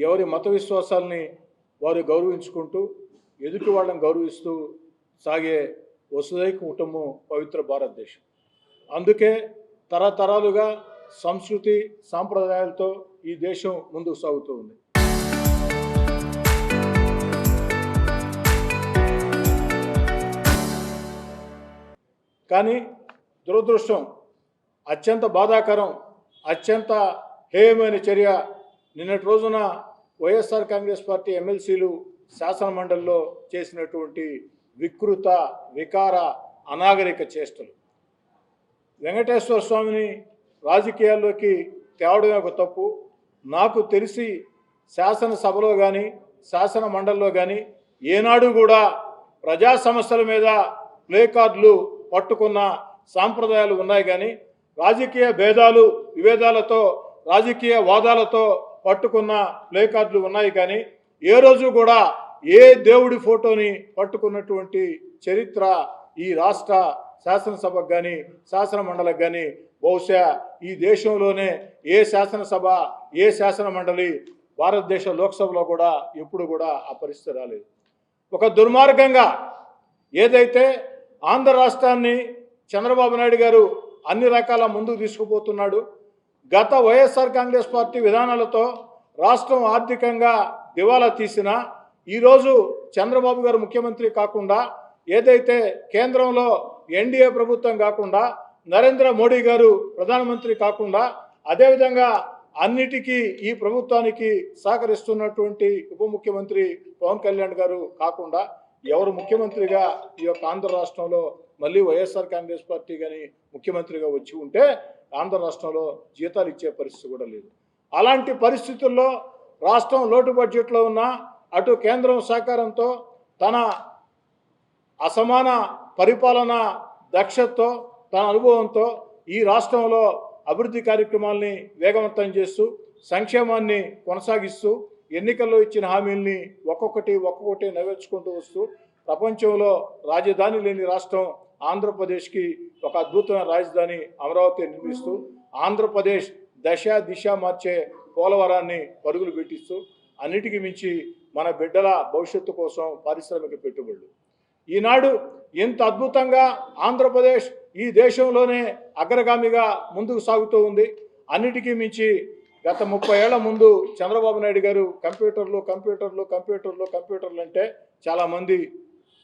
ఎవరి మత విశ్వాసాలని వారు గౌరవించుకుంటూ ఎదుటి వాళ్ళని గౌరవిస్తూ సాగే వసుదైక కుటుంబం పవిత్ర భారతదేశం. అందుకే తరతరాలుగా సంస్కృతి సాంప్రదాయాలతో ఈ దేశం ముందుకు సాగుతూ ఉంది. కానీ దురదృష్టం, అత్యంత బాధాకరం, అత్యంత హేయమైన చర్య నిన్నటి రోజున వైఎస్ఆర్ కాంగ్రెస్ పార్టీ ఎమ్మెల్సీలు శాసనమండలిలో చేసినటువంటి వికృత వికార అనాగరిక చేష్టలు. వెంకటేశ్వర స్వామిని రాజకీయాల్లోకి తేవడమే ఒక తప్పు. నాకు తెలిసి శాసనసభలో కానీ శాసన మండలిలో కానీ ఏనాడు కూడా ప్రజా సమస్యల మీద ప్లే కార్డులు పట్టుకున్న సాంప్రదాయాలు ఉన్నాయి. కానీ రాజకీయ భేదాలు విభేదాలతో రాజకీయ వాదాలతో పట్టుకున్న ప్లే కార్డులు ఉన్నాయి. కానీ ఏ రోజు కూడా ఏ దేవుడి ఫోటోని పట్టుకున్నటువంటి చరిత్ర ఈ రాష్ట్ర శాసనసభకు కానీ శాసన మండలికి కానీ బహుశా ఈ దేశంలోనే ఏ శాసనసభ ఏ శాసన మండలి భారతదేశ లోక్సభలో కూడా ఎప్పుడు కూడా ఆ పరిస్థితి రాలేదు. ఒక దుర్మార్గంగా ఏదైతే ఆంధ్ర రాష్ట్రాన్ని చంద్రబాబు నాయుడు గారు అన్ని రకాల ముందుకు తీసుకుపోతున్నాడు, గత వైఎస్ఆర్ కాంగ్రెస్ పార్టీ విధానాలతో రాష్ట్రం ఆర్థికంగా దివాలా తీసినా ఈరోజు చంద్రబాబు గారు ముఖ్యమంత్రి కాకుండా, ఏదైతే కేంద్రంలో ఎన్డీఏ ప్రభుత్వం కాకుండా నరేంద్ర మోడీ గారు ప్రధానమంత్రి కాకుండా, అదేవిధంగా అన్నిటికీ ఈ ప్రభుత్వానికి సహకరిస్తున్నటువంటి ఉప ముఖ్యమంత్రి పవన్ కళ్యాణ్ గారు కాకుండా ఎవరు ముఖ్యమంత్రిగా ఈ యొక్క ఆంధ్ర రాష్ట్రంలో మళ్ళీ వైఎస్ఆర్ కాంగ్రెస్ పార్టీ కానీ ముఖ్యమంత్రిగా వచ్చి ఉంటే ఆంధ్ర రాష్ట్రంలో జీతాలు ఇచ్చే పరిస్థితి కూడా లేదు. అలాంటి పరిస్థితుల్లో రాష్ట్రం లోటు బడ్జెట్లో ఉన్న అటు కేంద్రం సహకారంతో తన అసమాన పరిపాలన దక్షతతో తన అనుభవంతో ఈ రాష్ట్రంలో అభివృద్ధి కార్యక్రమాల్ని వేగవంతం చేస్తూ సంక్షేమాన్ని కొనసాగిస్తూ ఎన్నికల్లో ఇచ్చిన హామీల్ని ఒక్కొక్కటి నెరవేర్చుకుంటూ వస్తూ ప్రపంచంలో రాజధాని లేని రాష్ట్రం ఆంధ్రప్రదేశ్కి ఒక అద్భుతమైన రాజధాని అమరావతి నిర్మిస్తూ ఆంధ్రప్రదేశ్ దిశ మార్చే పోలవరాన్ని పరుగులు పెట్టిస్తూ అన్నిటికీ మించి మన బిడ్డల భవిష్యత్తు కోసం పారిశ్రామిక పెట్టుబడులు ఈనాడు ఎంత అద్భుతంగా ఆంధ్రప్రదేశ్ ఈ దేశంలోనే అగ్రగామిగా ముందుకు సాగుతూ ఉంది. అన్నిటికీ మించి గత 30 ఏళ్ల ముందు చంద్రబాబు నాయుడు గారు కంప్యూటర్లు అంటే చాలామంది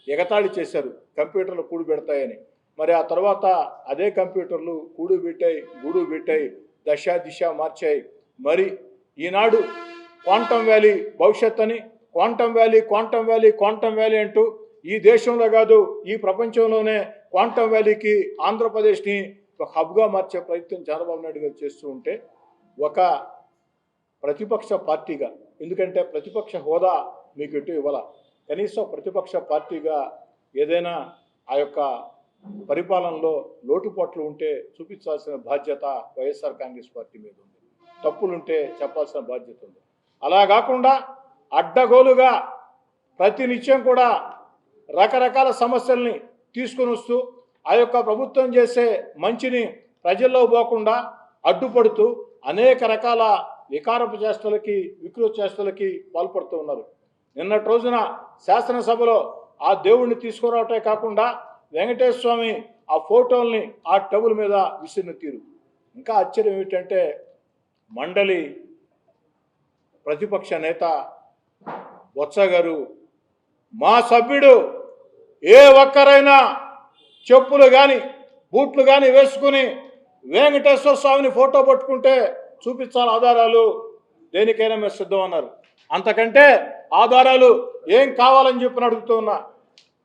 ఎగతాళి చేశారు, కంప్యూటర్లు కూడు పెడతాయని. మరి ఆ తర్వాత అదే కంప్యూటర్లు కూడు పెట్టాయి, గూడు పెట్టాయి, దిశ మార్చాయి. మరి ఈనాడు క్వాంటమ్ వ్యాలీ భవిష్యత్ అని క్వాంటమ్ వ్యాలీ అంటూ ఈ దేశంలో కాదు ఈ ప్రపంచంలోనే క్వాంటమ్ వ్యాలీకి ఆంధ్రప్రదేశ్ని ఒక హబ్గా మార్చే ప్రయత్నం చంద్రబాబు నాయుడు గారు చేస్తూ ఉంటే ఒక ప్రతిపక్ష పార్టీగా, ఎందుకంటే ప్రతిపక్ష హోదా మీకు ఎటు ఇవ్వాల, కనీసం ప్రతిపక్ష పార్టీగా ఏదైనా ఆ యొక్క పరిపాలనలో లోటుపాట్లు ఉంటే చూపించాల్సిన బాధ్యత వైఎస్ఆర్ కాంగ్రెస్ పార్టీ మీద ఉంది. తప్పులుంటే చెప్పాల్సిన బాధ్యత ఉంది. అలా కాకుండా అడ్డగోలుగా ప్రతినిత్యం కూడా రకరకాల సమస్యల్ని తీసుకుని వస్తూ ఆ యొక్క ప్రభుత్వం చేసే మంచిని ప్రజల్లో పోకుండా అడ్డుపడుతూ అనేక రకాల వికారపు చేష్టలకి వికృత చేష్టలకి పాల్పడుతూ ఉన్నారు. నిన్నటి రోజున శాసనసభలో ఆ దేవుణ్ణి తీసుకురావటమే కాకుండా వెంకటేశ్వర స్వామి ఆ ఫోటోల్ని ఆ టేబుల్ మీద విసిరిన తీరు. ఇంకా ఆశ్చర్యం ఏమిటంటే మండలి ప్రతిపక్ష నేత బొత్స గారు మా సభ్యుడు ఏ ఒక్కరైనా చెప్పులు కానీ బూట్లు కానీ వేసుకుని వెంకటేశ్వర స్వామిని ఫోటో పట్టుకుంటే చూపించాలి ఆధారాలు, దేనికైనా మేము సిద్ధం అన్నారు. అంతకంటే ఆధారాలు ఏం కావాలని చెప్పి అడుగుతూ ఉన్నా.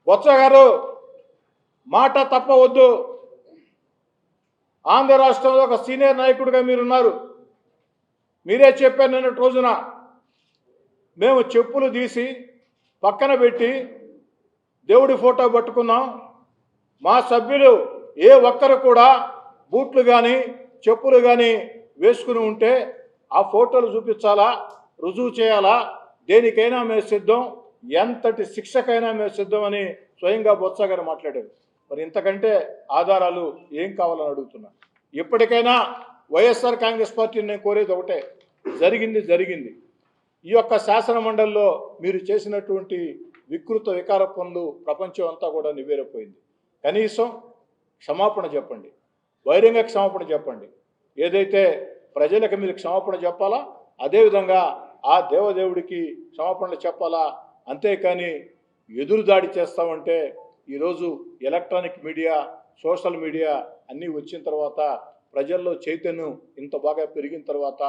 బొత్స గారు మాట తప్పవద్దు. ఆంధ్ర రాష్ట్రంలో ఒక సీనియర్ నాయకుడిగా మీరున్నారు. మీరే చెప్పారు నిన్నటి రోజున మేము చెప్పులు తీసి పక్కన పెట్టి దేవుడి ఫోటో పట్టుకున్నాం, మా సభ్యులు ఏ ఒక్కరు కూడా బూట్లు కానీ చెప్పులు కానీ వేసుకుని ఉంటే ఆ ఫోటోలు చూపించాలా, రుజువు చేయాలా, దేనికైనా మేము సిద్ధం, ఎంతటి శిక్షకైనా మేము సిద్ధం అని స్వయంగా బొత్స గారు మాట్లాడారు. మరి ఇంతకంటే ఆధారాలు ఏం కావాలని అడుగుతున్నా. ఇప్పటికైనా వైఎస్ఆర్ కాంగ్రెస్ పార్టీని నేను కోరేది ఒకటే, జరిగింది. ఈ యొక్క శాసన మండలిలో మీరు చేసినటువంటి వికృత వికార పనులు ప్రపంచం అంతా కూడా నివేరైపోయింది. కనీసం క్షమాపణ చెప్పండి, బహిరంగ క్షమాపణ చెప్పండి. ఏదైతే ప్రజలకు మీరు క్షమాపణ చెప్పాలా, అదేవిధంగా ఆ దేవదేవుడికి క్షమాపణలు చెప్పాలా. అంతేకాని ఎదురుదాడి చేస్తామంటే ఈరోజు ఎలక్ట్రానిక్ మీడియా, సోషల్ మీడియా అన్నీ వచ్చిన తర్వాత, ప్రజల్లో చైతన్యం ఇంత బాగా పెరిగిన తర్వాత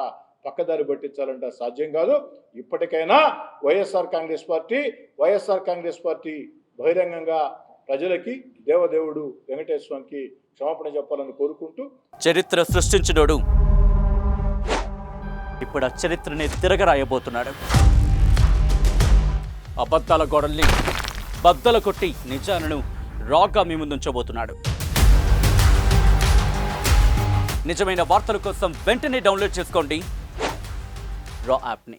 పక్కదారి పట్టించాలంటే సాధ్యం కాదు. ఇప్పటికైనా వైఎస్ఆర్ కాంగ్రెస్ పార్టీ బహిరంగంగా ప్రజలకి, దేవదేవుడు వెంకటేశ్వర స్వామికి క్షమాపణ చెప్పాలని కోరుకుంటూ, చరిత్ర సృష్టించినోడు ఇప్పుడు ఆ చరిత్రని తిరగరాయబోతున్నాడు. అబద్ధాల గోడల్ని బద్దలు కొట్టి నిజాలను రాగా మీ ముందుంచబోతున్నాడు. నిజమైన వార్తల కోసం వెంటనే డౌన్లోడ్ చేసుకోండి రా యాప్ని.